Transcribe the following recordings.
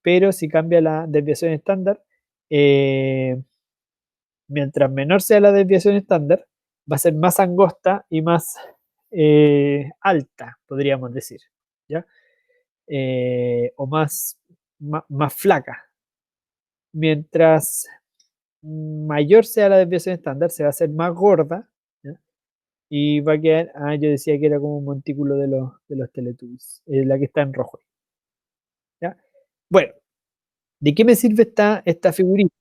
pero si cambia la desviación estándar, mientras menor sea la desviación estándar, va a ser más angosta y más alta, podríamos decir, ¿ya? O más flaca. Mientras mayor sea la desviación estándar, se va a hacer más gorda, ¿ya? Y va a quedar, yo decía que era como un montículo de los Teletubbies, la que está en rojo, ¿ya? Bueno, ¿de qué me sirve esta figurita?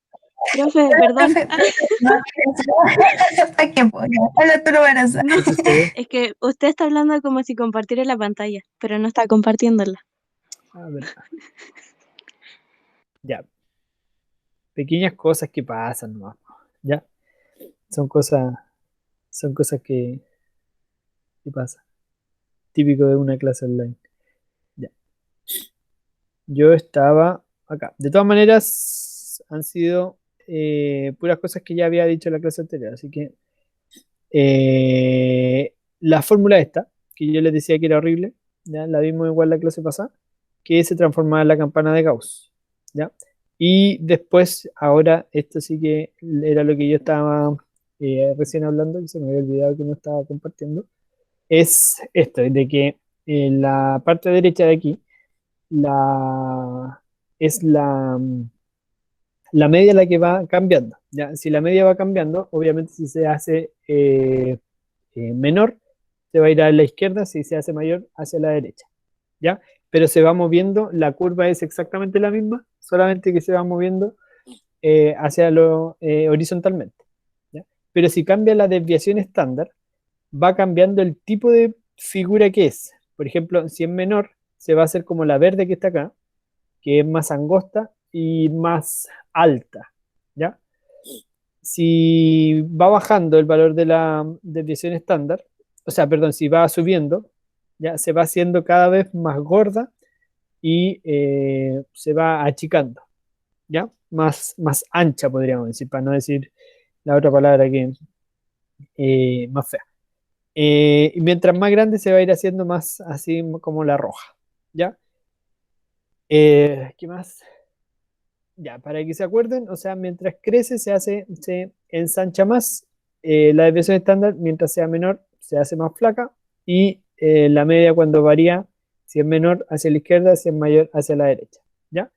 Profe, perdón. Habla tú, Lorenzo. No, ¿Qué sucede? es que usted está hablando como si compartiera la pantalla, pero no está compartiéndola. Verdad. Ya, pequeñas cosas que pasan nomás, ¿ya? Son cosas, son cosas que pasan. Típico de una clase online. Ya. Yo estaba acá. De todas maneras, han sido puras cosas que ya había dicho en la clase anterior. Así que la fórmula esta, que yo les decía que era horrible, ¿ya? La vimos igual la clase pasada, que se transformaba en la campana de Gauss, ¿ya? Y después, ahora, esto sí que era lo que yo estaba recién hablando, que se me había olvidado que no estaba compartiendo, es esto, de que en la parte derecha de aquí, es la media la que va cambiando, ¿ya? Si la media va cambiando, obviamente si se hace menor, se va a ir a la izquierda, si se hace mayor, hacia la derecha, ¿ya? Pero se va moviendo, la curva es exactamente la misma, solamente que se va moviendo hacia lo horizontalmente, ¿ya? Pero si cambia la desviación estándar, va cambiando el tipo de figura que es. Por ejemplo, si es menor, se va a hacer como la verde que está acá, que es más angosta y más alta, ¿ya? Si va bajando el valor de la desviación estándar, o sea, perdón, si va subiendo, ya se va haciendo cada vez más gorda y se va achicando, ¿ya? Más ancha, podríamos decir, para no decir la otra palabra que es más fea. Y mientras más grande se va a ir haciendo más así como la roja, ¿ya? ¿Qué más? Ya, para que se acuerden, o sea, mientras crece se ensancha más, la desviación estándar, mientras sea menor, se hace más flaca, y la media cuando varía, si es menor hacia la izquierda, si es mayor hacia la derecha, ¿ya?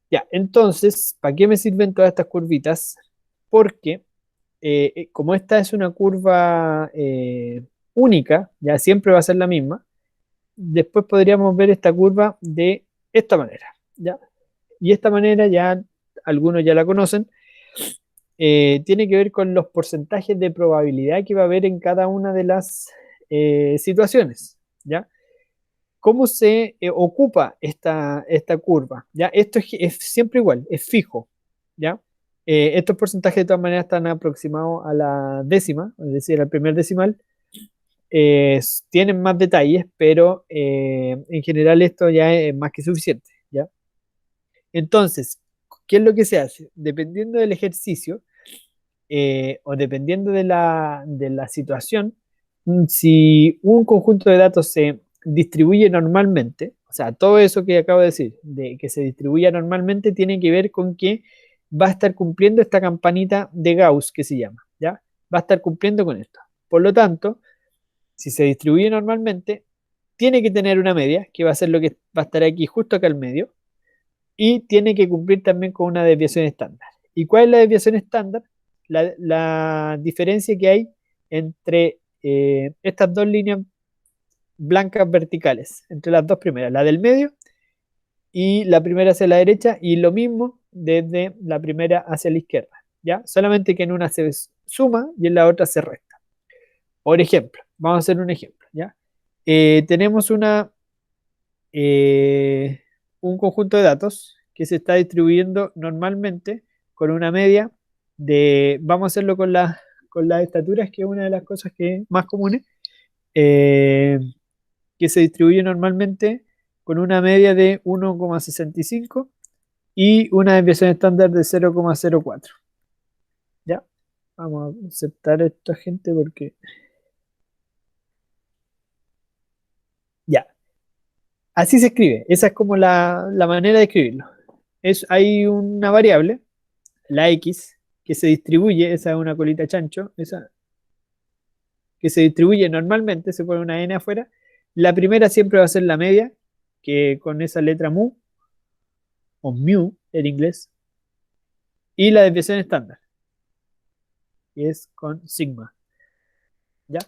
Ya, entonces, ¿para qué me sirven todas estas curvitas? Porque como esta es una curva única, ya siempre va a ser la misma, después podríamos ver esta curva de esta manera, ¿ya? Y esta manera ya algunos ya la conocen, tiene que ver con los porcentajes de probabilidad que va a haber en cada una de las situaciones, ¿ya? ¿Cómo se ocupa esta curva? ¿Ya? Esto es siempre igual, es fijo, ¿ya? Estos porcentajes de todas maneras están aproximados a la décima, es decir, al primer decimal. Tienen más detalles, pero en general esto ya es más que suficiente, ¿ya? Entonces, ¿qué es lo que se hace? Dependiendo del ejercicio o dependiendo de la situación, si un conjunto de datos se distribuye normalmente, o sea, todo eso que acabo de decir, de que se distribuya normalmente, tiene que ver con que va a estar cumpliendo esta campanita de Gauss que se llama, ¿ya? Va a estar cumpliendo con esto. Por lo tanto, si se distribuye normalmente, tiene que tener una media, que va a ser lo que va a estar aquí justo acá al medio, y tiene que cumplir también con una desviación estándar. ¿Y cuál es la desviación estándar? La diferencia que hay entre estas dos líneas blancas verticales, entre las dos primeras, la del medio y la primera hacia la derecha, y lo mismo desde la primera hacia la izquierda, ¿ya? Solamente que en una se suma y en la otra se resta. Por ejemplo, vamos a hacer un ejemplo, ¿ya? Tenemos un conjunto de datos que se está distribuyendo normalmente con una media vamos a hacerlo con las estaturas, que es una de las cosas que más comunes, eh, que se distribuye normalmente con una media de 1,65 y una desviación estándar de 0,04. ¿Ya? Vamos a aceptar a esta gente porque... Ya. Así se escribe. Esa es como la manera de escribirlo. hay una variable, la x, que se distribuye, esa es una colita chancho, esa que se distribuye normalmente, se pone una n afuera. La primera siempre va a ser la media, que con esa letra mu, o mu en inglés, y la desviación estándar, que es con sigma. ¿Ya?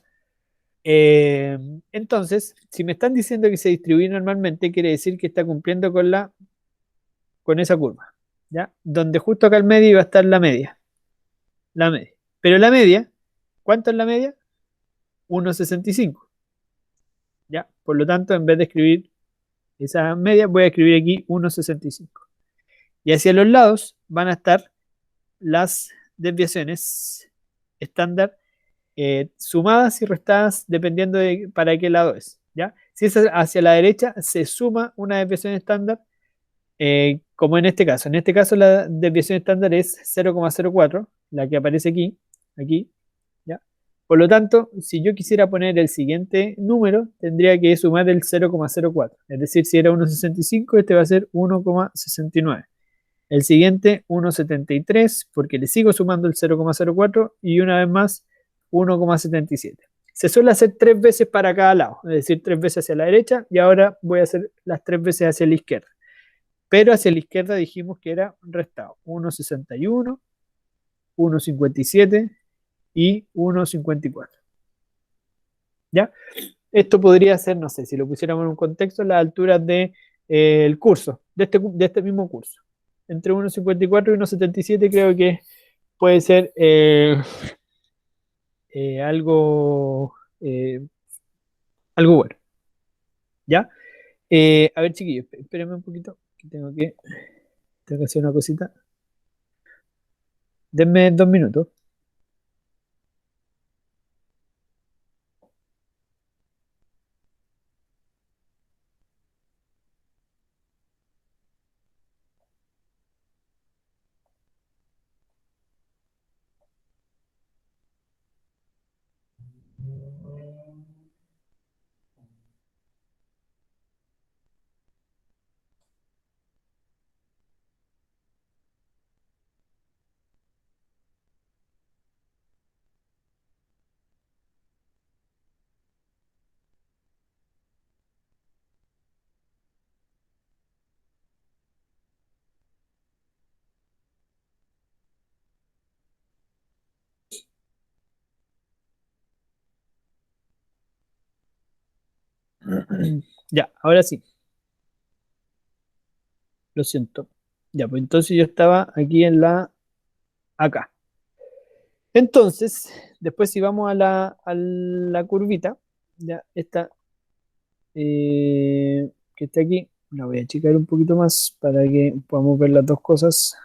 Entonces, si me están diciendo que se distribuye normalmente, quiere decir que está cumpliendo con esa curva, ¿ya? Donde justo acá al medio iba a estar la media. La media. Pero la media, ¿cuánto es la media? 1,65. ¿Ya? Por lo tanto, en vez de escribir esa media, voy a escribir aquí 1,65. Y hacia los lados van a estar las desviaciones estándar sumadas y restadas dependiendo de para qué lado es. ¿Ya? Si es hacia la derecha, se suma una desviación estándar, como en este caso. En este caso, la desviación estándar es 0,04, la que aparece aquí. ¿Ya? Por lo tanto, si yo quisiera poner el siguiente número, tendría que sumar el 0,04. Es decir, si era 1,65, este va a ser 1,69. El siguiente, 1,73, porque le sigo sumando el 0,04 y una vez más 1,77. Se suele hacer 3 veces para cada lado, es decir, 3 veces hacia la derecha y ahora voy a hacer las 3 veces hacia la izquierda. Pero hacia la izquierda dijimos que era restado 1,61, 1,57 y 1,54. ¿Ya? Esto podría ser, no sé, si lo pusiéramos en un contexto, las alturas del curso, de este mismo curso. Entre 1,54 y 1,77 creo que puede ser algo, algo bueno. ¿Ya? A ver, chiquillos, espérenme un poquito, que tengo que hacer una cosita. Denme 2 minutos. Ya, ahora sí, lo siento. Ya, pues entonces yo estaba aquí acá. Entonces, después si vamos a la curvita, ya esta que está aquí, la voy a achicar un poquito más para que podamos ver las dos cosas.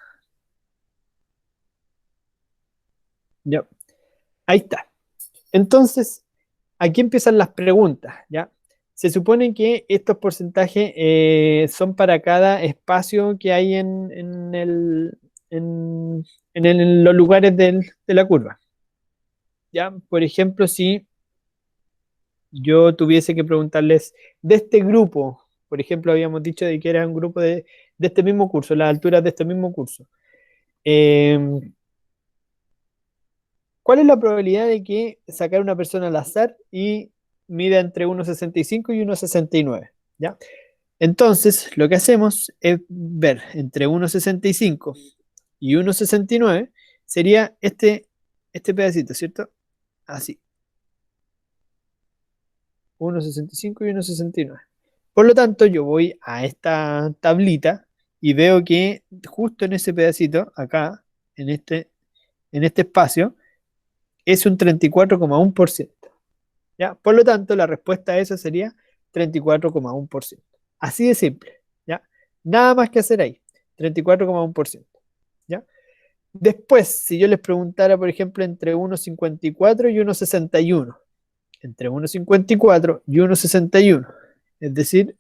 Ya, ahí está. Entonces, aquí empiezan las preguntas, ¿ya? Se supone que estos porcentajes son para cada espacio que hay en los lugares de la curva, ¿ya? Por ejemplo, si yo tuviese que preguntarles de este grupo, por ejemplo, habíamos dicho de que era un grupo de este mismo curso, las alturas de este mismo curso. Eh, ¿Cuál es la probabilidad de que sacar una persona al azar y mida entre 1,65 y 1,69? ¿Ya? Entonces, lo que hacemos es ver entre 1,65 y 1,69 sería este pedacito, ¿cierto? Así, 1,65 y 1,69. Por lo tanto, yo voy a esta tablita y veo que justo en ese pedacito, acá, en este espacio, es un 34,1%. ¿Ya? Por lo tanto, la respuesta a eso sería 34,1%. Así de simple. ¿Ya? Nada más que hacer ahí. 34,1%. ¿Ya? Después, si yo les preguntara, por ejemplo, entre 1,54 y 1,61, entre 1,54 y 1,61, es decir,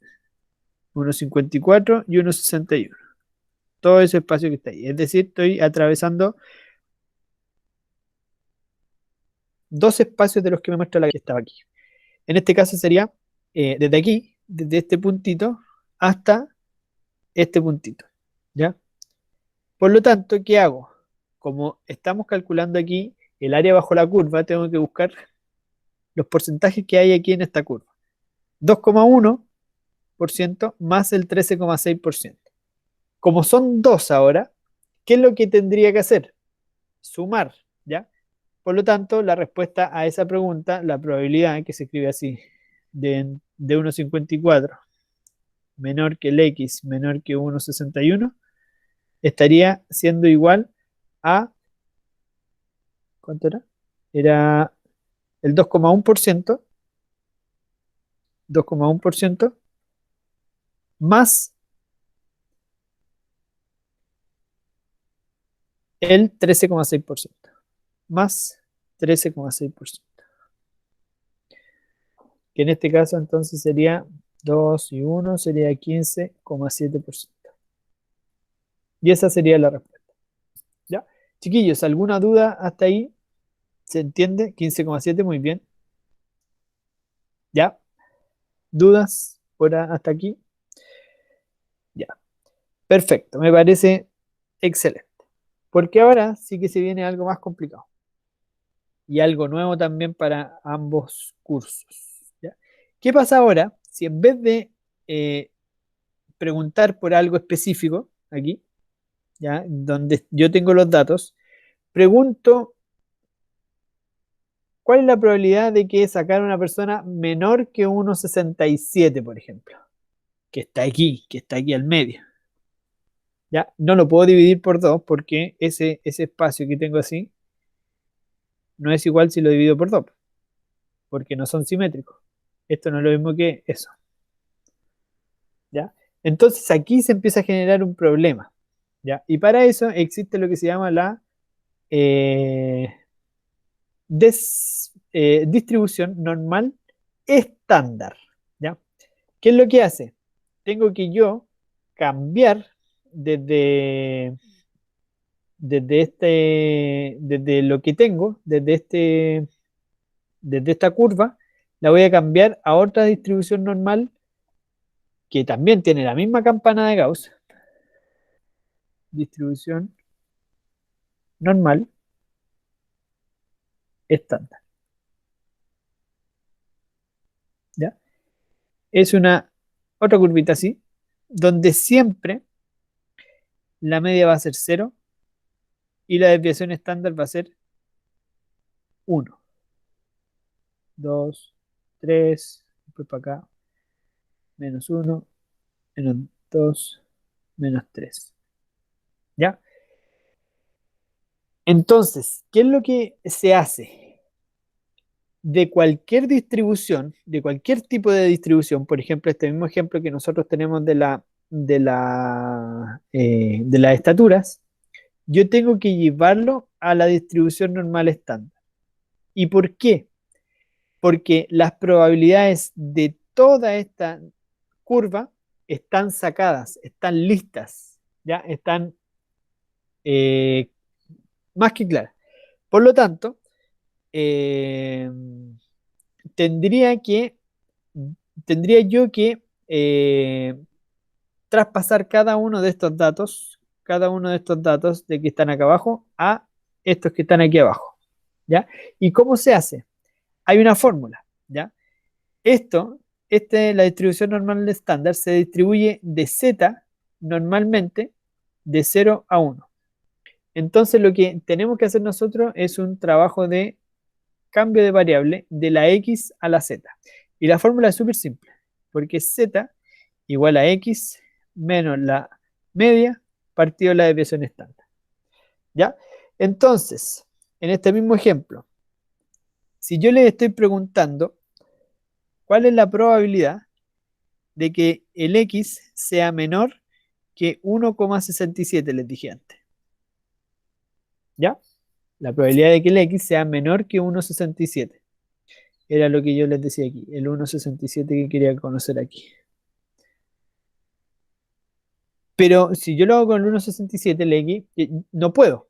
1,54 y 1,61, todo ese espacio que está ahí. Es decir, estoy atravesando dos espacios de los que me muestra la que estaba aquí. En este caso sería desde aquí, desde este puntito hasta este puntito. ¿ya? Por lo tanto, ¿qué hago? Como estamos calculando aquí el área bajo la curva, tengo que buscar los porcentajes que hay aquí en esta curva. 2,1% más el 13,6%. Como son dos ahora, ¿qué es lo que tendría que hacer? Sumar, ¿ya? Por lo tanto, la respuesta a esa pregunta, la probabilidad que se escribe así, de 1,54 menor que el x menor que 1,61, estaría siendo igual a, ¿cuánto era? Era el 2,1% más el 13,6%, más 13,6%, que en este caso entonces sería 2 y 1, sería 15,7%. Y esa sería la respuesta. ¿Ya? Chiquillos, ¿alguna duda hasta ahí? ¿Se entiende? 15,7, muy bien. ¿Ya? ¿Dudas hasta aquí? Ya. Perfecto, me parece excelente. Porque ahora sí que se viene algo más complicado. Y algo nuevo también para ambos cursos. ¿Ya? ¿Qué pasa ahora si en vez de eh, preguntar por algo específico, aquí, ¿ya? Donde yo tengo los datos, pregunto cuál es la probabilidad de que sacar una persona menor que 1,67, por ejemplo, que está aquí al medio? ¿Ya? No lo puedo dividir por dos porque ese espacio que tengo así no es igual si lo divido por dos, porque no son simétricos. Esto no es lo mismo que eso. ¿Ya? Entonces aquí se empieza a generar un problema. ¿Ya? Y para eso existe lo que se llama la eh, distribución normal estándar. ¿Ya? ¿Qué es lo que hace? Tengo que yo cambiar desde, desde lo que tengo, desde esta curva, la voy a cambiar a otra distribución normal que también tiene la misma campana de Gauss, distribución normal estándar. ¿Ya? Es una otra curvita así, donde siempre la media va a ser 0 y la desviación estándar va a ser 1, 2, 3, después para acá, menos 1, menos 2, menos 3. ¿Ya? Entonces, ¿qué es lo que se hace? De cualquier distribución, de cualquier tipo de distribución, por ejemplo, este mismo ejemplo que nosotros tenemos de las estaturas, yo tengo que llevarlo a la distribución normal estándar. ¿Y por qué? Porque las probabilidades de toda esta curva están sacadas, están listas, ¿ya? Están eh, más que claras. Por lo tanto, eh, tendría que, tendría yo que traspasar cada uno de estos datos de que están acá abajo a estos que están aquí abajo, ¿ya? ¿Y cómo se hace? Hay una fórmula, ¿ya? Esto, la distribución normal estándar se distribuye de z normalmente de 0 a 1. Entonces lo que tenemos que hacer nosotros es un trabajo de cambio de variable de la x a la z. Y la fórmula es súper simple, porque z igual a x menos la media partido la desviación estándar. ¿Ya? Entonces, en este mismo ejemplo, si yo les estoy preguntando cuál es la probabilidad de que el x sea menor que 1,67, les dije antes. ¿Ya? La probabilidad de que el x sea menor que 1,67. Era lo que yo les decía aquí, el 1,67 que quería conocer aquí. Pero si yo lo hago con el 1,67, el x, no puedo.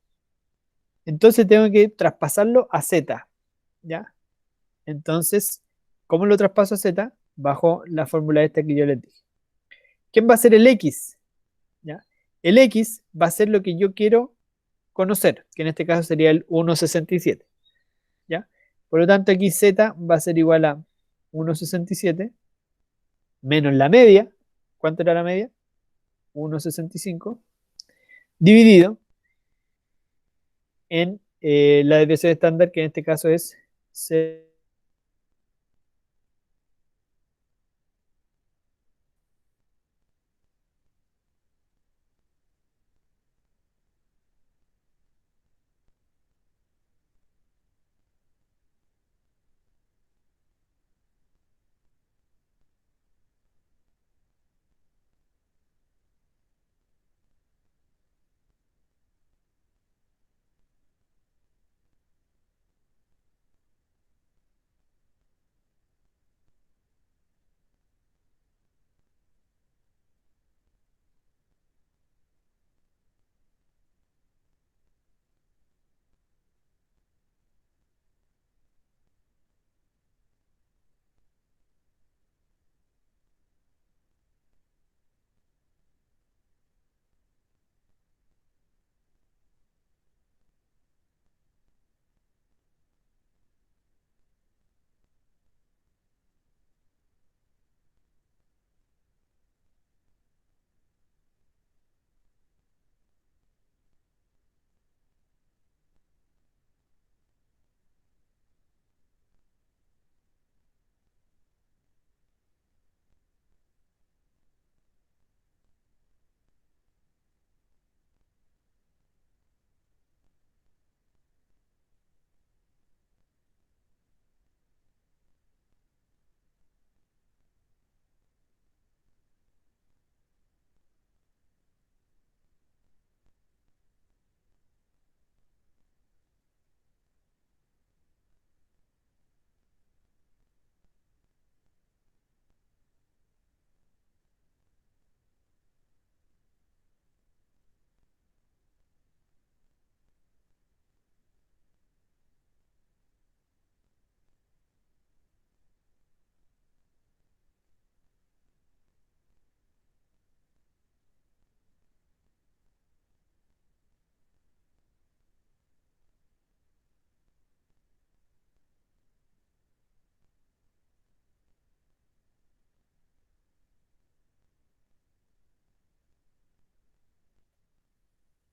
Entonces tengo que traspasarlo a z. ¿Ya? Entonces, ¿cómo lo traspaso a z? Bajo la fórmula esta que yo les dije. ¿Quién va a ser el x? ¿Ya? el X va a ser lo que yo quiero conocer, que en este caso sería el 1,67. ¿Ya? Por lo tanto, aquí Z va a ser igual a 1,67 menos la media. ¿Cuánto era la media? 1,65 dividido en la desviación estándar, que en este caso es 0.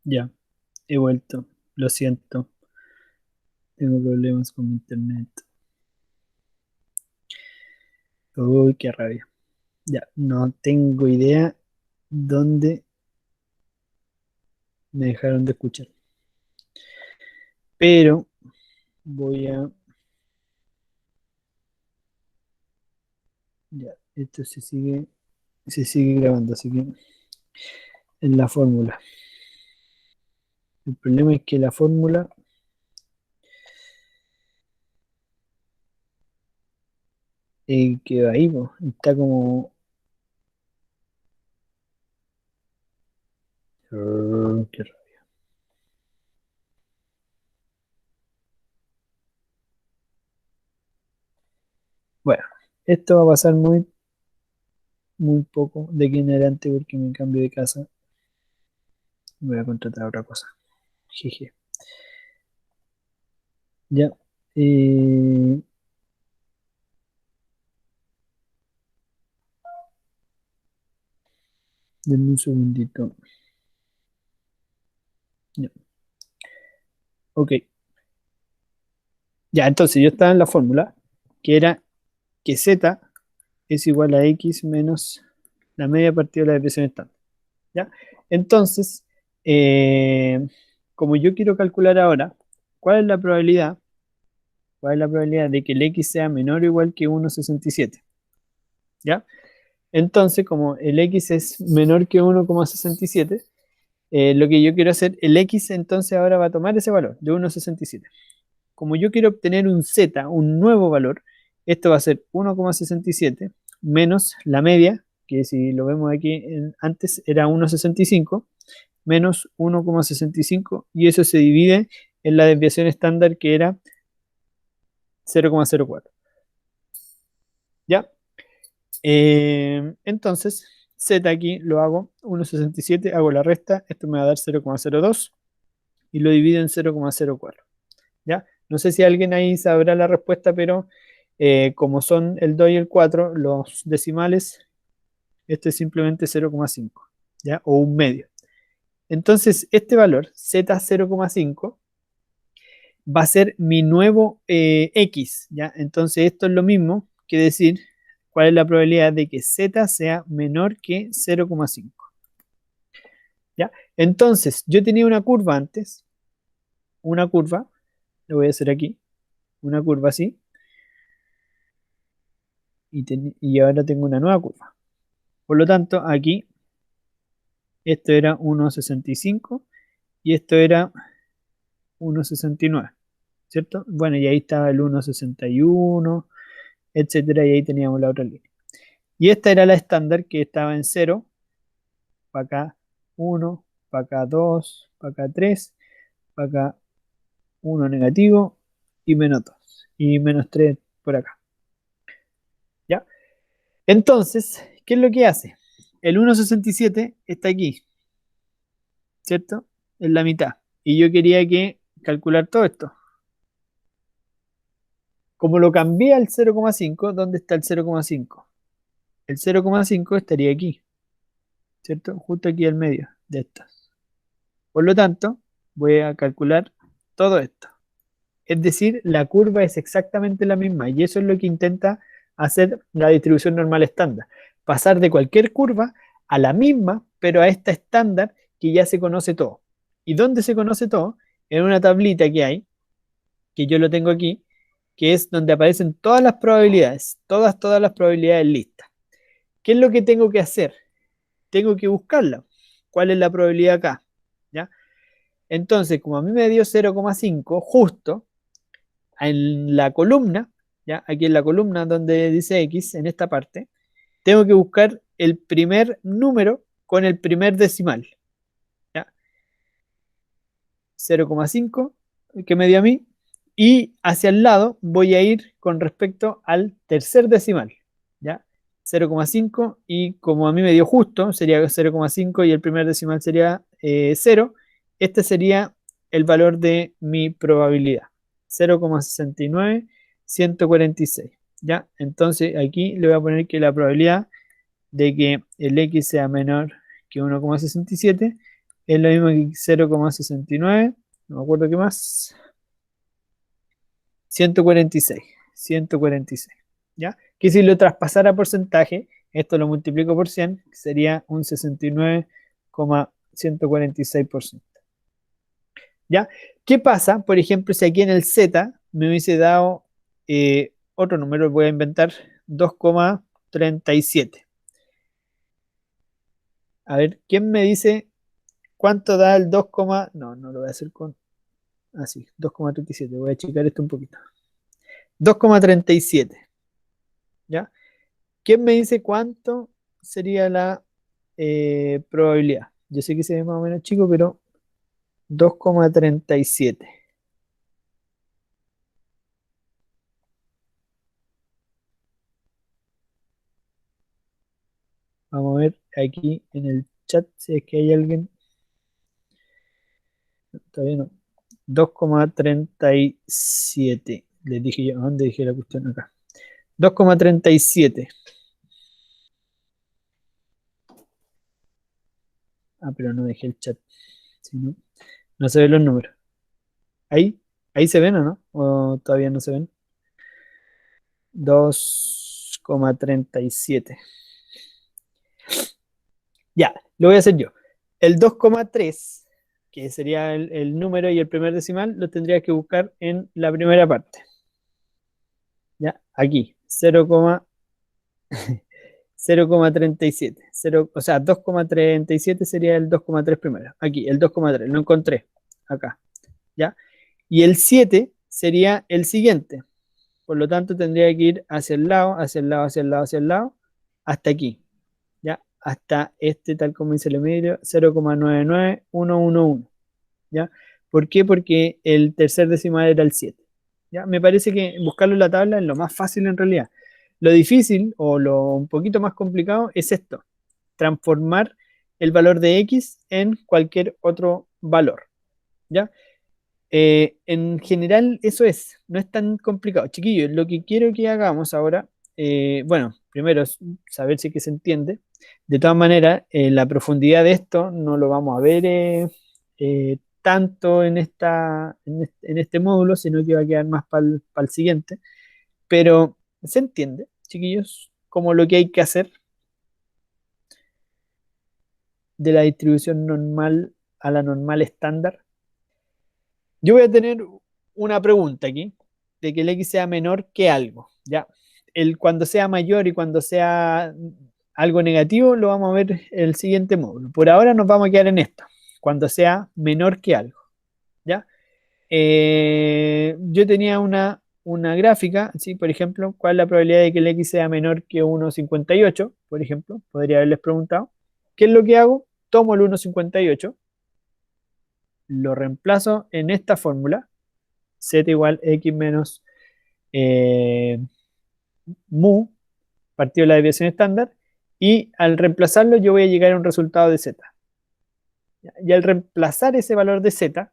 Ya, he vuelto. Lo siento. Tengo problemas con mi internet. Uy, qué rabia. Ya, no tengo idea dónde me dejaron de escuchar. Pero voy a... Ya, esto se sigue grabando, así que en la fórmula. El problema es que la fórmula quedó ahí, po. Está como... Qué raro. Bueno, esto va a pasar muy, muy poco de aquí en adelante porque me cambio de casa. Voy a contratar otra cosa. Jeje. Ya. Eh, denme un segundito. Ya. Ok. Ya, entonces yo estaba en la fórmula que era que z es igual a x menos la media partida de la depresión estándar. ¿Ya? Entonces, eh, como yo quiero calcular ahora, ¿cuál es la probabilidad? ¿Cuál es la probabilidad de que el x sea menor o igual que 1,67? ¿Ya? Entonces, como el x es menor que 1,67, lo que yo quiero hacer, el x entonces ahora va a tomar ese valor de 1,67. Como yo quiero obtener un z, un nuevo valor, esto va a ser 1,67 menos la media, que si lo vemos aquí antes era 1,65, menos 1,65, y eso se divide en la desviación estándar que era 0,04. ¿Ya? Entonces, Z aquí lo hago 1,67, hago la resta, esto me va a dar 0,02 y lo divido en 0,04. ¿Ya? No sé si alguien ahí sabrá la respuesta, pero como son el 2 y el 4, los decimales, este es simplemente 0,5, ¿ya? O un medio. Entonces, este valor, Z0,5, va a ser mi nuevo X, ¿ya? Entonces, esto es lo mismo que decir cuál es la probabilidad de que Z sea menor que 0,5, ¿ya? Entonces, yo tenía una curva antes, una curva, lo voy a hacer aquí, una curva así, y ahora tengo una nueva curva. Por lo tanto, aquí, esto era 1,65 y esto era 1,69, ¿cierto? Bueno, y ahí estaba el 1,61, etcétera, y ahí teníamos la otra línea. Y esta era la estándar que estaba en 0, para acá 1, para acá 2, para acá 3, para acá 1 negativo y menos 2, y menos 3 por acá. ¿Ya? Entonces, ¿qué es lo que hace? El 1,67 está aquí, ¿cierto? En la mitad. Y yo quería que calcular todo esto. Como lo cambié al 0,5, ¿dónde está el 0,5? El 0,5 estaría aquí, ¿cierto? Justo aquí al medio de estas. Por lo tanto, voy a calcular todo esto. Es decir, la curva es exactamente la misma y eso es lo que intenta hacer la distribución normal estándar. Pasar de cualquier curva a la misma, pero a esta estándar que ya se conoce todo. ¿Y dónde se conoce todo? En una tablita que hay, que yo lo tengo aquí, que es donde aparecen todas las probabilidades, todas las probabilidades listas. ¿Qué es lo que tengo que hacer? Tengo que buscarla. ¿Cuál es la probabilidad acá? ¿Ya? Entonces, como a mí me dio 0,5 justo en la columna, ¿ya? Aquí en la columna donde dice X, en esta parte, tengo que buscar el primer número con el primer decimal, ¿ya? 0,5 que me dio a mí, y hacia el lado voy a ir con respecto al tercer decimal, ¿ya? 0,5 y como a mí me dio justo, sería 0,5 y el primer decimal sería 0, este sería el valor de mi probabilidad, 0,69146, ¿ya? Entonces aquí le voy a poner que la probabilidad de que el X sea menor que 1,67 es lo mismo que 0,69, no me acuerdo qué más, 146, ¿ya? Que si lo traspasara a porcentaje, esto lo multiplico por 100, sería un 69,146%, ¿ya? ¿Qué pasa, por ejemplo, si aquí en el Z me hubiese dado otro número, voy a inventar 2,37? A ver, ¿quién me dice cuánto da el 2, no, no lo voy a hacer con así, 2,37, voy a checar esto un poquito. 2,37, ¿ya? ¿Quién me dice cuánto sería la probabilidad? Yo sé que se ve más o menos chico, pero 2,37. Vamos a ver aquí en el chat si es que hay alguien. Todavía no. 2,37. Les dije yo, ¿dónde dije la cuestión? Acá. 2,37. Ah, pero no dejé el chat. Si no, no se ven los números. Ahí, ahí se ven o no? ¿O todavía no se ven? 2,37. Ya, lo voy a hacer yo. El 2,3, que sería el número y el primer decimal, lo tendría que buscar en la primera parte. Ya, aquí, 0,37. O sea, 2,37 sería el 2,3 primero. Aquí, el 2,3, lo encontré. Acá, ¿ya? Y el 7 sería el siguiente. Por lo tanto, tendría que ir hacia el lado, hacia el lado, hacia el lado, hacia el lado, hasta aquí. ¿Ya? Hasta este, tal como dice el medio, 0,99111, ¿ya? ¿Por qué? Porque el tercer decimal era el 7, ¿ya? Me parece que buscarlo en la tabla es lo más fácil en realidad. Lo difícil o lo un poquito más complicado es esto, transformar el valor de X en cualquier otro valor, ¿ya? En general eso no es tan complicado. Chiquillos, lo que quiero que hagamos ahora, bueno, primero es saber si es que se entiende. De todas maneras, la profundidad de esto no lo vamos a ver tanto en este módulo, sino que va a quedar más para el siguiente. Pero se entiende, chiquillos, como lo que hay que hacer de la distribución normal a la normal estándar. Yo voy a tener una pregunta aquí, de que el X sea menor que algo, ¿ya? Cuando sea mayor y cuando sea algo negativo, lo vamos a ver en el siguiente módulo. Por ahora nos vamos a quedar en esto, cuando sea menor que algo, ¿ya? Yo tenía una gráfica, ¿sí? Por ejemplo, ¿cuál es la probabilidad de que el X sea menor que 1,58? Por ejemplo, podría haberles preguntado. ¿Qué es lo que hago? Tomo el 1,58, lo reemplazo en esta fórmula, z igual x menos mu, partido de la desviación estándar, y al reemplazarlo yo voy a llegar a un resultado de z. Y al reemplazar ese valor de z,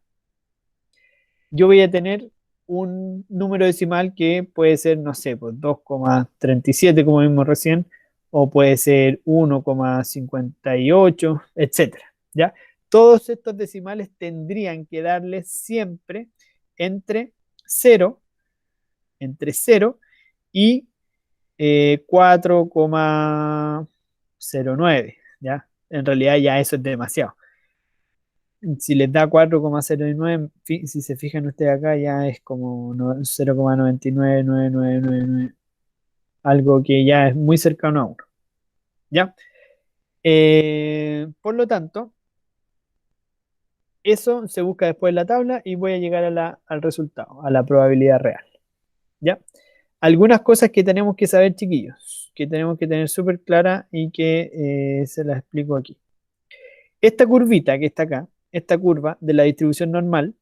yo voy a tener un número decimal que puede ser, no sé, pues 2,37 como vimos recién, o puede ser 1,58, etcétera, ¿ya? Todos estos decimales tendrían que darle siempre entre 0, y 4,09, ¿ya? En realidad ya eso es demasiado. Si les da 4,09, si se fijan ustedes acá, ya es como 0,99999, algo que ya es muy cercano a 1, ¿ya? Por lo tanto, eso se busca después en la tabla y voy a llegar al resultado, a la probabilidad real, ¿ya? Algunas cosas que tenemos que saber, chiquillos, que tenemos que tener súper clara y que se las explico aquí. Esta curvita que está acá, esta curva de la distribución normal,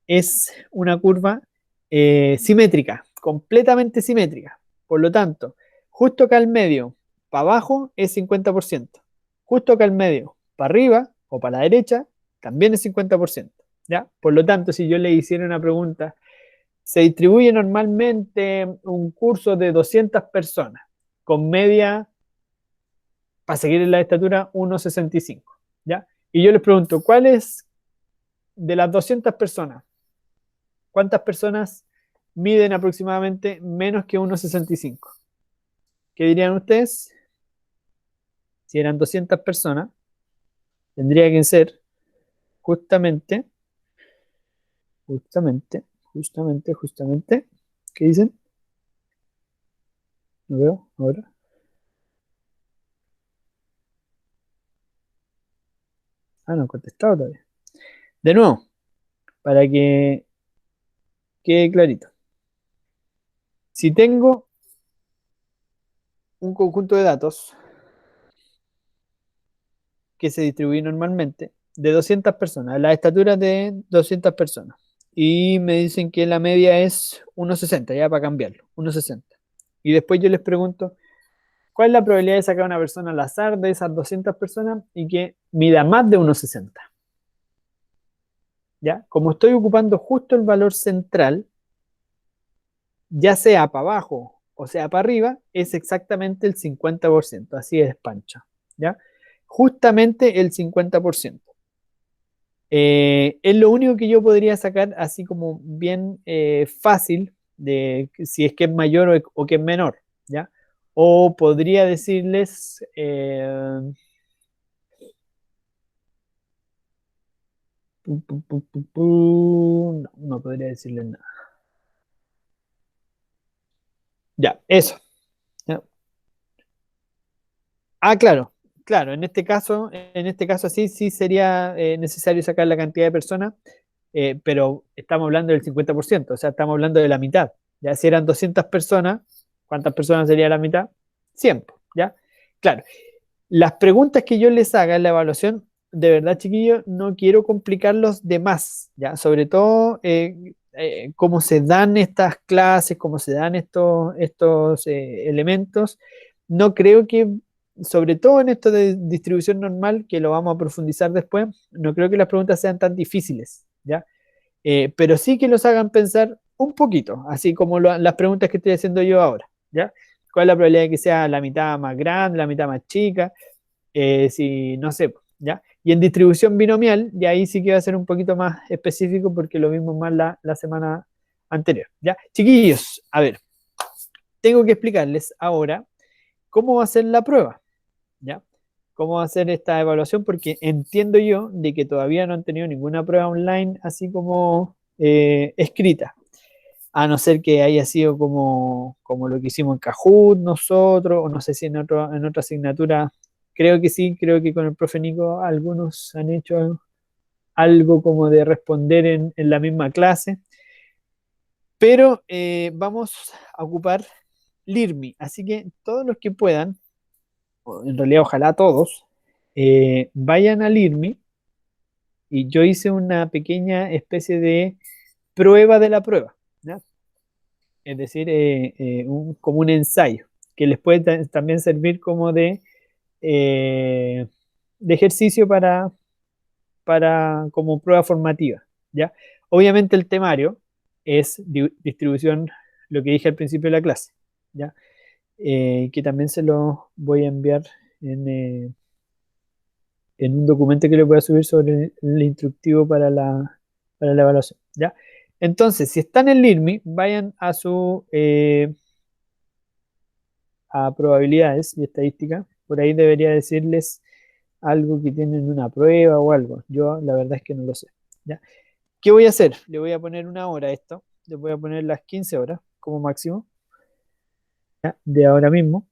es una curva simétrica, completamente simétrica. Por lo tanto, justo acá al medio, para abajo es 50%. Justo acá al medio, para arriba o para la derecha, también es 50%. ¿Ya? Por lo tanto, si yo le hiciera una pregunta, se distribuye normalmente un curso de 200 personas, con media, para seguir en la estatura, 1,65. ¿Ya? Y yo les pregunto, ¿cuál es de las 200 personas? ¿Cuántas personas miden aproximadamente menos que 1,65? ¿Qué dirían ustedes? Si eran 200 personas, tendría que ser justamente, justamente, ¿qué dicen? Lo veo ahora. Ah, no he contestado todavía. De nuevo, para que quede clarito. Si tengo un conjunto de datos que se distribuye normalmente de 200 personas, la estatura de 200 personas, y me dicen que la media es 1,60, ya para cambiarlo, 1,60. Y después yo les pregunto, ¿cuál es la probabilidad de sacar a una persona al azar de esas 200 personas y que mida más de 1,60? ¿Ya? Como estoy ocupando justo el valor central, ya sea para abajo o sea para arriba, es exactamente el 50%. Así es, Pancho. ¿Ya? Justamente el 50%. Es lo único que yo podría sacar así como bien fácil de si es que es mayor o que es menor, ¿ya? O podría decirles, no, no podría decirles nada. Ya, eso. ¿Ya? Ah, claro, claro, en este caso sí sería necesario sacar la cantidad de personas, pero estamos hablando del 50%, o sea, estamos hablando de la mitad. Ya si eran 200 personas, ¿cuántas personas sería la mitad? 100, ¿ya? Claro, las preguntas que yo les haga en la evaluación, de verdad, chiquillos, no quiero complicarlos de más, ¿ya? Sobre todo cómo se dan estas clases, cómo se dan estos elementos. No creo que sobre todo en esto de distribución normal, que lo vamos a profundizar después, no creo que las preguntas sean tan difíciles, ¿ya? Pero sí que los hagan pensar un poquito, así como las preguntas que estoy haciendo yo ahora, ¿ya? ¿Cuál es la probabilidad de que sea la mitad más grande, la mitad más chica? Si no sé, ¿ya? Y en distribución binomial, y ahí sí que va a ser un poquito más específico porque lo vimos más la semana anterior, ¿ya? Chiquillos, a ver, tengo que explicarles ahora cómo va a ser la prueba, ¿ya? ¿Cómo va a ser esta evaluación? Porque entiendo yo de que todavía no han tenido ninguna prueba online así como escrita, a no ser que haya sido como lo que hicimos en Kahoot nosotros, o no sé si en otra asignatura, creo que sí, creo que con el profe Nico algunos han hecho algo como de responder en la misma clase, pero vamos a ocupar LIRMI, así que todos los que puedan, o en realidad ojalá todos, vayan al LIRMI y yo hice una pequeña especie de prueba de la prueba, ¿ya? Es decir, como un ensayo, que les puede también servir como de ejercicio para como prueba formativa, ¿ya? Obviamente el temario es distribución, lo que dije al principio de la clase, ¿ya? Que también se lo voy a enviar en, eh, en un documento que le voy a subir sobre el instructivo para la evaluación, ¿ya? Entonces, si están en LIRMI, vayan a probabilidades y estadística. Por ahí debería decirles algo que tienen una prueba o algo. Yo la verdad es que no lo sé, ¿ya? ¿Qué voy a hacer? Le voy a poner una hora a esto. Le voy a poner las 15 horas como máximo, ¿ya? De ahora mismo.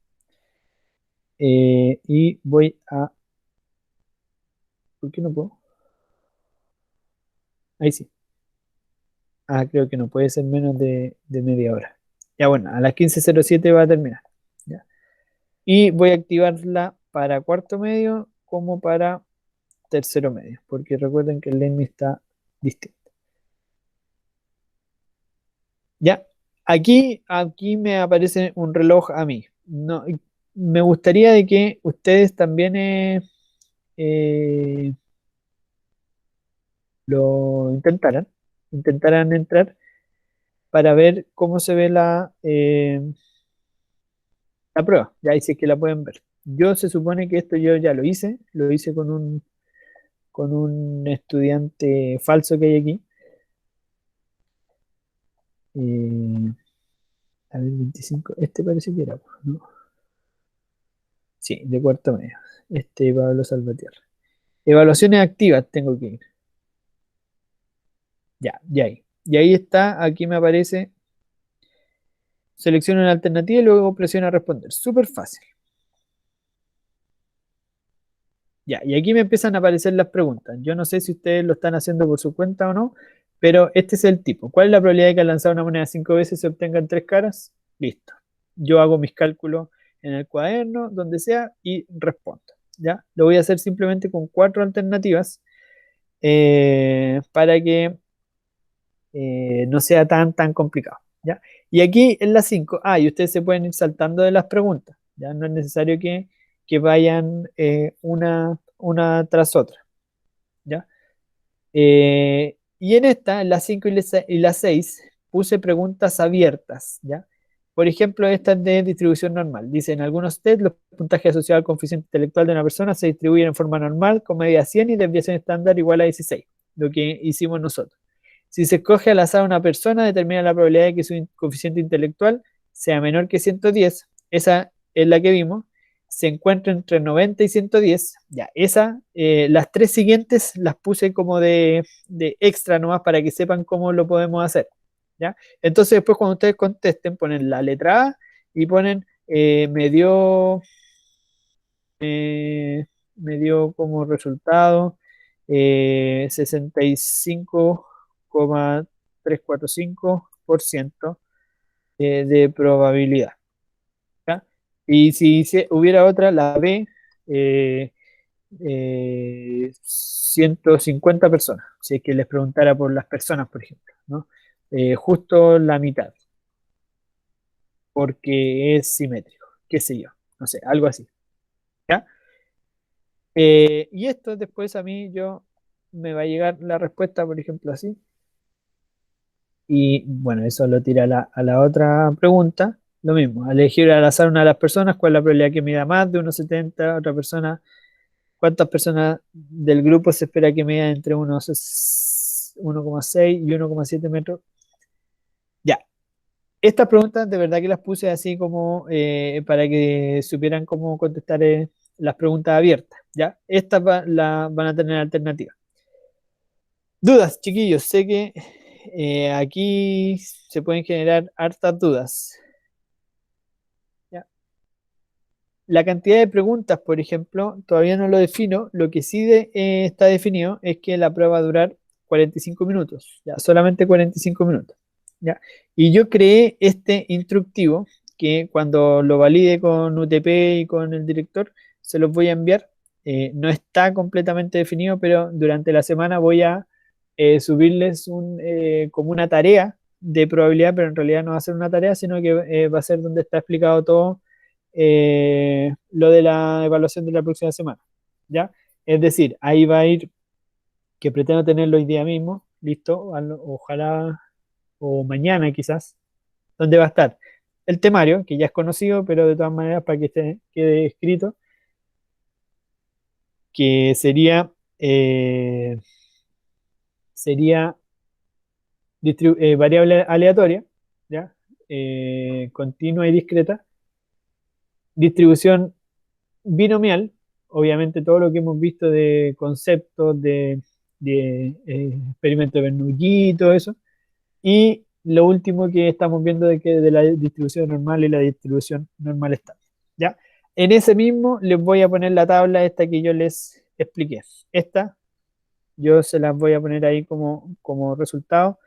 Y voy a... ¿Por qué no puedo? Ahí sí. Ah, creo que no puede ser menos de media hora. Ya bueno, a las 15:07 va a terminar, ¿ya? Y voy a activarla para cuarto medio como para tercero medio, porque recuerden que el LENMI está distinto. Ya, aquí me aparece un reloj a mí. No, me gustaría de que ustedes también eh, lo intentaran entrar para ver cómo se ve la prueba. Ya ahí sí que la pueden ver. Yo se supone que esto yo ya lo hice con un estudiante falso que hay aquí. Eh, a ver, 25, este parece que era, ¿no? Sí, de cuarto medio. Pablo Salvatierra. Evaluaciones activas tengo que ir. Ya, ya ahí. Y ahí está, aquí me aparece, selecciona una alternativa y luego presiona responder. Súper fácil. Ya, y aquí me empiezan a aparecer las preguntas. Yo no sé si ustedes lo están haciendo por su cuenta o no, pero este es el tipo. ¿Cuál es la probabilidad de que al lanzar una moneda 5 veces se obtengan 3 caras? Listo. Yo hago mis cálculos en el cuaderno, donde sea, y respondo. ¿Ya? Lo voy a hacer simplemente con 4 alternativas para que no sea tan complicado, ¿ya? Y aquí en la 5 y ustedes se pueden ir saltando de las preguntas, ¿ya? No es necesario que vayan una tras otra, ¿ya? Y en esta, en la 5 y la 6 puse preguntas abiertas, ¿ya? Por ejemplo, esta es de distribución normal. Dice, en algunos test, los puntajes asociados al coeficiente intelectual de una persona se distribuyen en forma normal, con media 100 y desviación estándar igual a 16, lo que hicimos nosotros. Si se escoge al azar una persona, determina la probabilidad de que su coeficiente intelectual sea menor que 110. Esa es la que vimos. Se encuentra entre 90 y 110. Ya, las 3 siguientes las puse como de extra nomás para que sepan cómo lo podemos hacer. ¿Ya? Entonces, después, cuando ustedes contesten, ponen la letra A y ponen me dio como resultado 65,345% de probabilidad, ¿ya? Y si hubiera otra, la B, 150 personas, si es que les preguntara por las personas, por ejemplo, ¿no? Justo la mitad, porque es simétrico, qué sé yo, no sé, algo así. ¿ya? Y esto después a mí me va a llegar la respuesta, por ejemplo, así. Y bueno, eso lo tira a la otra pregunta. Lo mismo, elegir al azar una de las personas, cuál es la probabilidad que mida más de 1,70, otra persona, cuántas personas del grupo se espera que mida entre unos 1,6 y 1,7 metros. Ya, estas preguntas de verdad que las puse así como para que supieran cómo contestar las preguntas abiertas, ¿ya? Estas van a tener alternativas. Dudas, chiquillos, sé que aquí se pueden generar hartas dudas. ¿Ya? La cantidad de preguntas, por ejemplo, todavía no lo defino. Lo que sí está definido es que la prueba va a durar 45 minutos, ¿ya? Solamente 45 minutos. ¿Ya? Y yo creé este instructivo que cuando lo valide con UTP y con el director, se los voy a enviar. No está completamente definido, pero durante la semana voy a subirles como una tarea de probabilidad, pero en realidad no va a ser una tarea, sino que va a ser donde está explicado todo lo de la evaluación de la próxima semana, ¿ya? Es decir, ahí va a ir, que pretendo tenerlo hoy día mismo, listo, ojalá, o mañana quizás, donde va a estar el temario, que ya es conocido, pero de todas maneras para que quede escrito, que sería variable aleatoria, ¿ya? Continua y discreta, distribución binomial, obviamente todo lo que hemos visto de conceptos de experimento de Bernoulli y todo eso, y lo último que estamos viendo de la distribución normal y la distribución normal estándar, ¿ya? En ese mismo les voy a poner la tabla esta que yo les expliqué. Esta yo se las voy a poner ahí como resultado.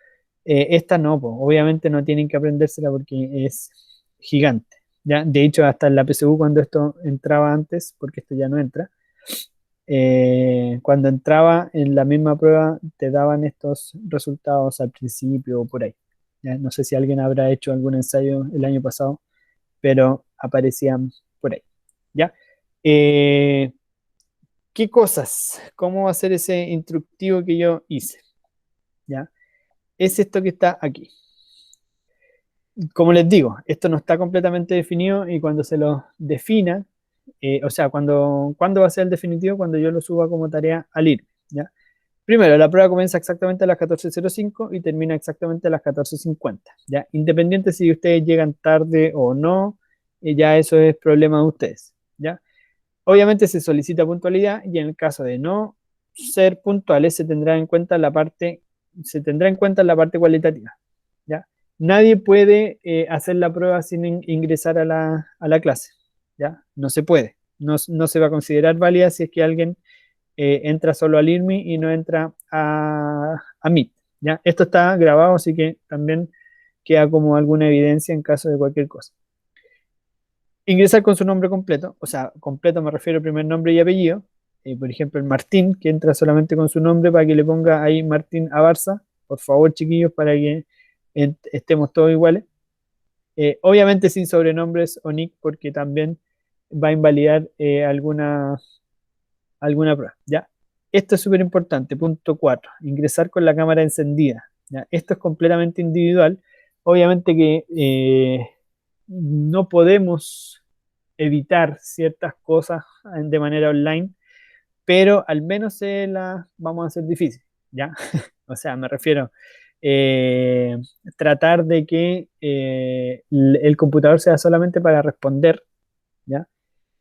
Esta no, pues, obviamente no tienen que aprendérsela porque es gigante. ¿Ya? De hecho, hasta en la PSU cuando esto entraba antes, porque esto ya no entra, cuando entraba en la misma prueba te daban estos resultados al principio o por ahí. ¿Ya? No sé si alguien habrá hecho algún ensayo el año pasado, pero aparecían por ahí. ¿Ya? Eh, ¿Qué cosas? ¿Cómo va a ser ese instructivo que yo hice? ¿Ya? Es esto que está aquí. Como les digo, esto no está completamente definido y cuando se lo defina, o sea, ¿cuándo va a ser el definitivo? Cuando yo lo suba como tarea al IRB, ¿ya? Primero, la prueba comienza exactamente a las 14:05 y termina exactamente a las 14:50, ¿ya? Independiente si ustedes llegan tarde o no, ya eso es problema de ustedes, ¿ya? Obviamente se solicita puntualidad y en el caso de no ser puntuales se tendrá en cuenta la parte cualitativa, ¿ya? Nadie puede hacer la prueba sin ingresar a la clase, ¿ya? No se puede. No se va a considerar válida si es que alguien entra solo al IRMI y no entra a Meet, ¿ya? Esto está grabado, así que también queda como alguna evidencia en caso de cualquier cosa. Ingresar con su nombre completo, o sea, completo me refiero a primer nombre y apellido. Por ejemplo, el Martín, que entra solamente con su nombre para que le ponga ahí Martín Abarza. Por favor, chiquillos, para que estemos todos iguales. Obviamente sin sobrenombres o nick, porque también va a invalidar alguna prueba, ¿ya? Esto es súper importante. Punto 4, ingresar con la cámara encendida, ¿ya? Esto es completamente individual. Obviamente que no podemos evitar ciertas cosas de manera online, pero al menos se las vamos a hacer difícil, ¿ya? O sea, me refiero eh, tratar de que el computador sea solamente para responder, ¿ya?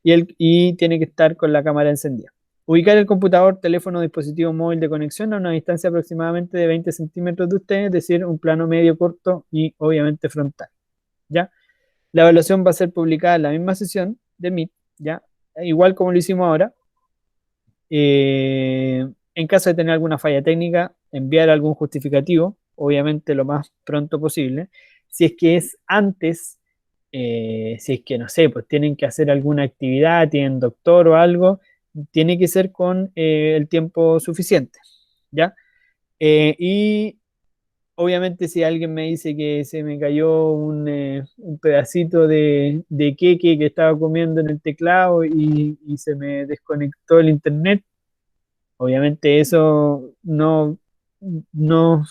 Y tiene que estar con la cámara encendida. Ubicar el computador, teléfono o dispositivo móvil de conexión a una distancia aproximadamente de 20 centímetros de usted, es decir, un plano medio, corto y obviamente frontal, ¿ya? La evaluación va a ser publicada en la misma sesión de Meet, ¿ya? Igual como lo hicimos ahora. En caso de tener alguna falla técnica, enviar algún justificativo, obviamente lo más pronto posible. Si es que es antes, si es que no sé, pues tienen que hacer alguna actividad, tienen doctor o algo, tiene que ser con el tiempo suficiente, ¿ya? Y obviamente si alguien me dice que se me cayó un pedacito de queque que estaba comiendo en el teclado y se me desconectó el internet, obviamente eso no, no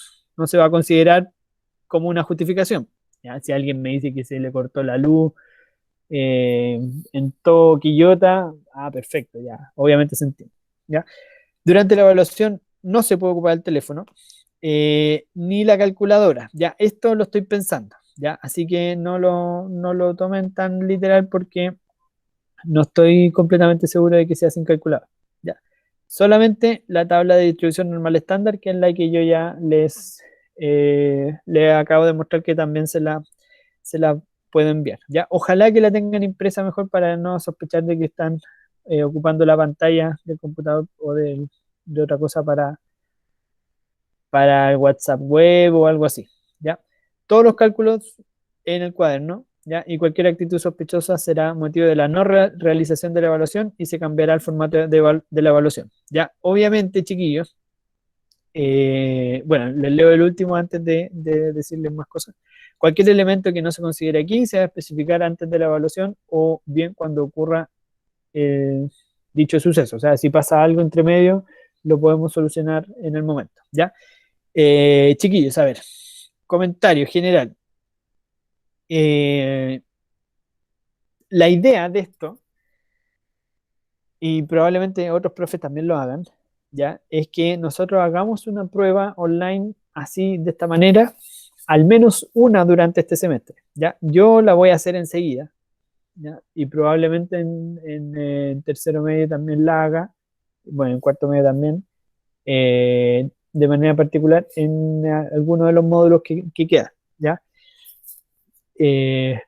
se va a considerar como una justificación. ¿Ya? Si alguien me dice que se le cortó la luz en todo Quillota, perfecto, ya, obviamente se entiende. ¿Ya? Durante la evaluación no se puede ocupar el teléfono, ni la calculadora. Ya, esto lo estoy pensando, ya, así que no lo tomen tan literal porque no estoy completamente seguro de que sea sin calculadora. Ya. Solamente la tabla de distribución normal estándar, que es la que yo ya les acabo de mostrar que también se la puedo enviar. ¿Ya? Ojalá que la tengan impresa mejor para no sospechar de que están ocupando la pantalla del computador o de otra cosa para el WhatsApp web o algo así. ¿Ya? Todos los cálculos en el cuaderno, ¿ya? Y cualquier actitud sospechosa será motivo de la no realización de la evaluación y se cambiará el formato de la evaluación. ¿Ya? Obviamente, chiquillos, bueno, les leo el último antes de decirles más cosas. Cualquier elemento que no se considere aquí se va a especificar antes de la evaluación o bien cuando ocurra dicho suceso. O sea, si pasa algo entre medio, lo podemos solucionar en el momento. ¿Ya? Chiquillos, a ver, comentario general. La idea de esto, y probablemente otros profes también lo hagan, ¿ya? Es que nosotros hagamos una prueba online así, de esta manera, al menos una durante este semestre, ¿ya? Yo la voy a hacer enseguida, ¿ya? Y probablemente en tercero medio también la haga, bueno, en cuarto medio también, de manera particular en algunos de los módulos que quedan, ¿ya? Eh,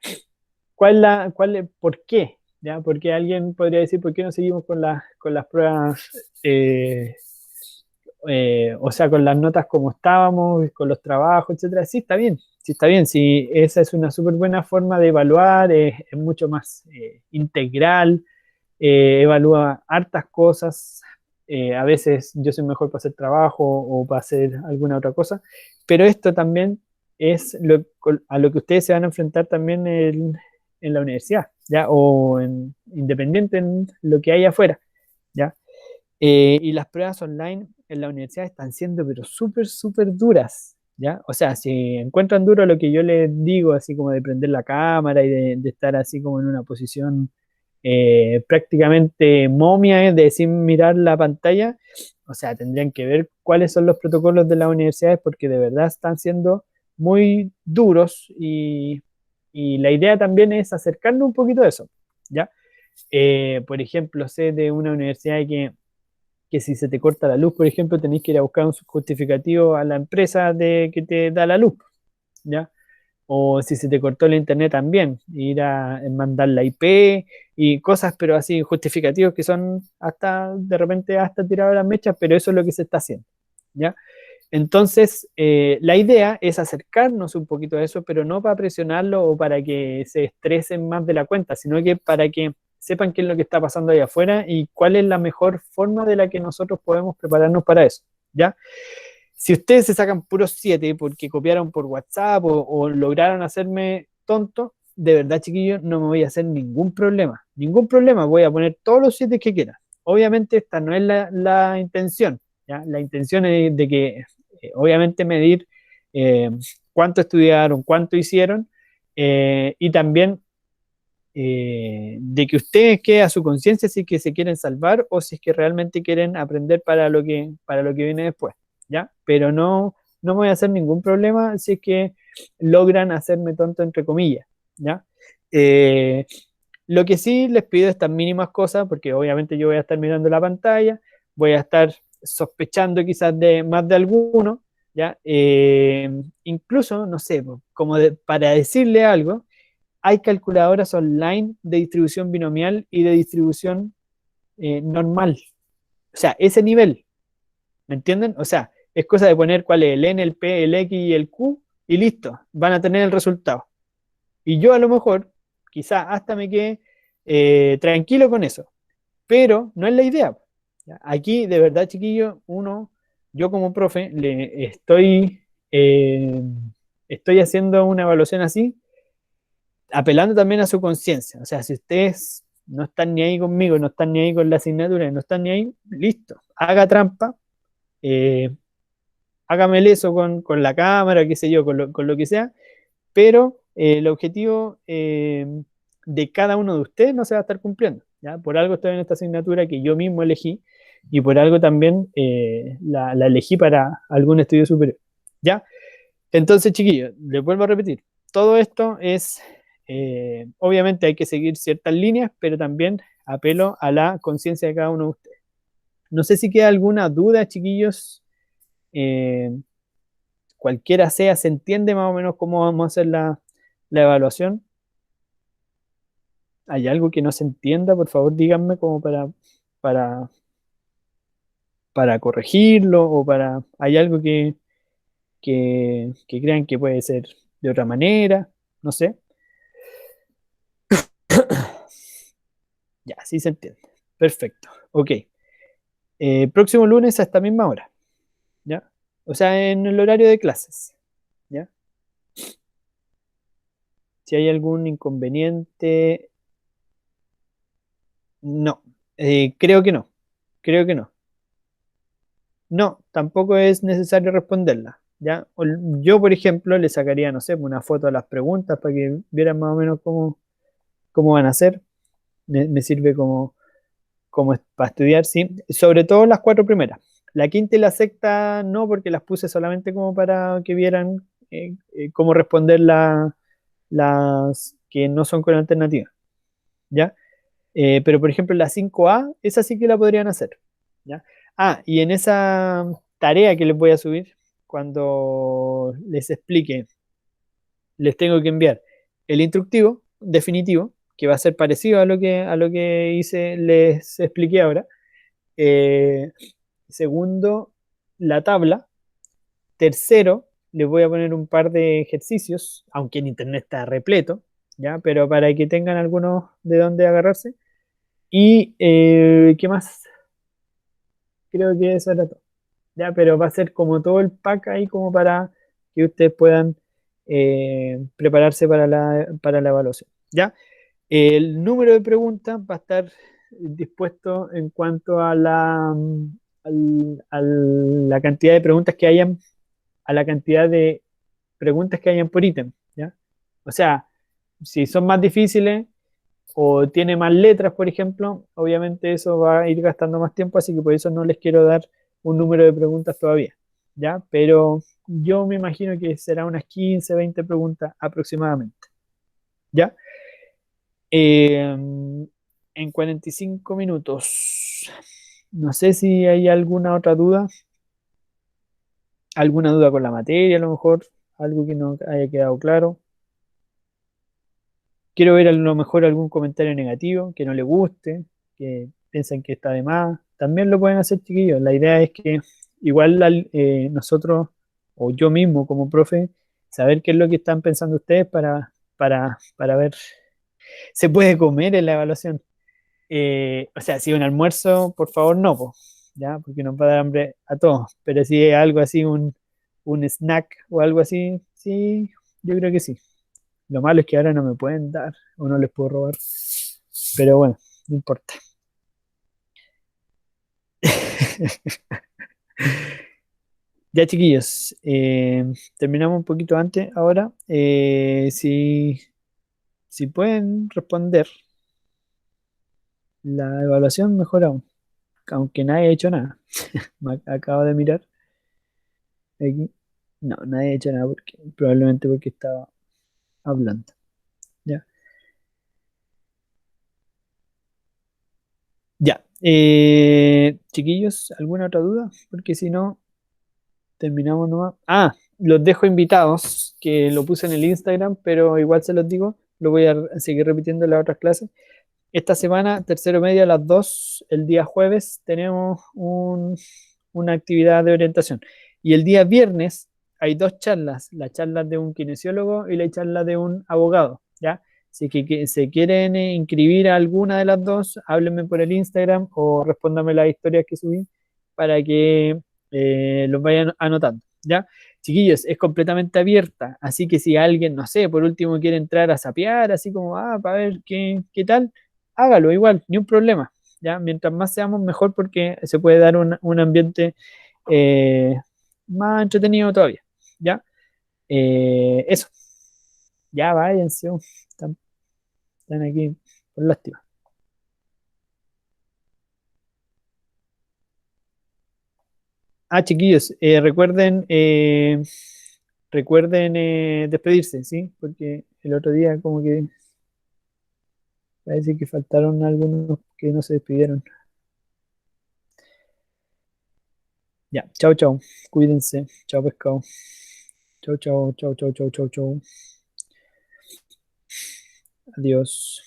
¿Por qué? ¿Ya? Porque alguien podría decir, ¿por qué no seguimos con las pruebas, o sea, con las notas como estábamos, con los trabajos, etcétera? Sí está bien, sí, esa es una súper buena forma de evaluar, es mucho más integral, evalúa hartas cosas, a veces yo soy mejor para hacer trabajo o para hacer alguna otra cosa, pero esto también es a lo que ustedes se van a enfrentar también en la universidad, ¿ya? O independiente en lo que hay afuera, ¿ya? Y las pruebas online en la universidad están siendo, pero súper, súper duras, ¿ya? O sea, si encuentran duro lo que yo les digo, así como de prender la cámara y de estar así como en una posición prácticamente momia, de sin mirar la pantalla, o sea, tendrían que ver cuáles son los protocolos de las universidades porque de verdad están siendo muy duros y la idea también es acercarnos un poquito a eso, ¿ya? Por ejemplo, sé de una universidad que si se te corta la luz, por ejemplo, tenéis que ir a buscar un justificativo a la empresa que te da la luz, ¿ya? O si se te cortó el internet también, ir a mandar la IP y cosas, pero así justificativos que son hasta, de repente, hasta tirados a las mechas, pero eso es lo que se está haciendo, ¿ya? Entonces, la idea es acercarnos un poquito a eso, pero no para presionarlo o para que se estresen más de la cuenta, sino que para que sepan qué es lo que está pasando ahí afuera y cuál es la mejor forma de la que nosotros podemos prepararnos para eso, ¿ya? Si ustedes se sacan puros 7 porque copiaron por WhatsApp o lograron hacerme tonto, de verdad, chiquillos, no me voy a hacer ningún problema, voy a poner todos los 7 que quieran. Obviamente esta no es la intención, ¿ya? La intención es de que, obviamente, medir eh, cuánto estudiaron, cuánto hicieron, y también de que ustedes queden a su conciencia si es que se quieren salvar o si es que realmente quieren aprender para lo que viene después, ¿ya? Pero no me voy a hacer ningún problema si es que logran hacerme tonto, entre comillas, ¿ya? Eh, lo que sí les pido estas mínimas cosas, porque obviamente yo voy a estar mirando la pantalla, voy a estar sospechando quizás de más de alguno, ¿ya? Incluso, no sé, como para decirle algo, hay calculadoras online de distribución binomial y de distribución normal. O sea, ese nivel, ¿me entienden? O sea, es cosa de poner cuál es el N, el P, el X y el Q y listo, van a tener el resultado. Y yo a lo mejor, quizás hasta me quede tranquilo con eso, pero no es la idea. Aquí, de verdad, chiquillo, yo como profe le estoy eh, estoy haciendo una evaluación así, apelando también a su conciencia. O sea, si ustedes no están ni ahí conmigo, no están ni ahí con la asignatura, no están ni ahí, listo, haga trampa, eh, hágame eso con la cámara, qué sé yo, con lo que sea, pero el objetivo de cada uno de ustedes no se va a estar cumpliendo. ¿Ya? Por algo estoy en esta asignatura que yo mismo elegí y por algo también la elegí para algún estudio superior. ¿Ya? Entonces, chiquillos, les vuelvo a repetir, todo esto es, obviamente hay que seguir ciertas líneas, pero también apelo a la conciencia de cada uno de ustedes. No sé si queda alguna duda, chiquillos. Eh, Cualquiera sea, se entiende más o menos cómo vamos a hacer la evaluación. ¿Hay algo que no se entienda? Por favor, díganme como para, para corregirlo o para... ¿Hay algo que crean que puede ser de otra manera? No sé. Ya, sí se entiende. Perfecto. Ok. Próximo lunes a esta misma hora. ¿Ya? O sea, en el horario de clases. ¿Ya? Si hay algún inconveniente, no. Creo que no. Creo que no. No, tampoco es necesario responderla. ¿Ya? Yo, por ejemplo, le sacaría, no sé, una foto a las preguntas para que vieran más o menos cómo van a ser. Me sirve como para estudiar, sí. Sobre todo las cuatro primeras. La quinta y la sexta no, porque las puse solamente como para que vieran cómo responder las que no son con alternativa. ¿Ya? Pero por ejemplo la 5A, esa sí que la podrían hacer. ¿Ya? Ah, y en esa tarea que les voy a subir, cuando les explique, les tengo que enviar el instructivo definitivo, que va a ser parecido a lo que hice, les expliqué ahora. Eh, Segundo, la tabla. Tercero, les voy a poner un par de ejercicios, aunque en internet está repleto, ¿ya? Pero para que tengan algunos de dónde agarrarse. Y, ¿qué más? Creo que eso era todo. Ya, pero va a ser como todo el pack ahí como para que ustedes puedan prepararse para la evaluación. ¿Ya? El número de preguntas va a estar dispuesto en cuanto a a la cantidad de preguntas que hayan, a la cantidad de preguntas que hayan por ítem. ¿Ya? O sea, si son más difíciles, o tiene más letras, por ejemplo, obviamente eso va a ir gastando más tiempo, así que por eso no les quiero dar un número de preguntas todavía, ¿ya? Pero yo me imagino que será unas 15, 20 preguntas aproximadamente, ¿ya? En 45 minutos. No sé si hay alguna duda con la materia, a lo mejor, algo que no haya quedado claro. Quiero ver a lo mejor algún comentario negativo que no le guste, que piensen que está de más. También lo pueden hacer, chiquillos. La idea es que igual nosotros o yo mismo como profe, saber qué es lo que están pensando ustedes para ver. ¿Se puede comer en la evaluación? O sea, si un almuerzo, por favor, no, po, ¿ya? Porque nos va a dar hambre a todos. Pero si es algo así, un snack o algo así, sí, yo creo que sí. Lo malo es que ahora no me pueden dar o no les puedo robar. Pero bueno, no importa. Ya, chiquillos, terminamos un poquito antes ahora. Si pueden responder la evaluación, mejor aún. Aunque nadie ha hecho nada. Acabo de mirar aquí. No, nadie ha hecho nada probablemente porque estaba hablando. Ya. Ya. Chiquillos, ¿alguna otra duda? Porque si no, terminamos nomás. Ah, los dejo invitados, que lo puse en el Instagram, pero igual se los digo, lo voy a seguir repitiendo en las otras clases. Esta semana, tercero medio a las 2 el día jueves, tenemos una actividad de orientación. Y el día viernes hay dos charlas, la charla de un kinesiólogo y la charla de un abogado, ¿ya? Si que se quieren inscribir a alguna de las dos, háblenme por el Instagram o respóndame las historias que subí para que los vayan anotando, ¿ya? Chiquillos, es completamente abierta, así que si alguien, no sé, por último quiere entrar a sapear, así como, para ver qué tal, hágalo igual, ni un problema, ¿ya? Mientras más seamos, mejor porque se puede dar un ambiente eh, más entretenido todavía, ¿ya? Eso, ya váyanse, están aquí por lástima. Chiquillos, recuerden despedirse, ¿sí? Porque el otro día como que parece que faltaron algunos que no se despidieron. Ya, chao, chao. Cuídense. Chao, pescado. Chao, chao, chao, chao, chao, chao, chao. Adiós.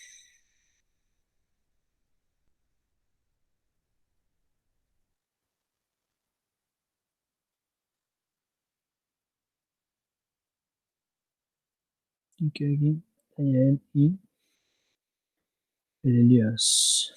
Ok, aquí. Daniel y Elias.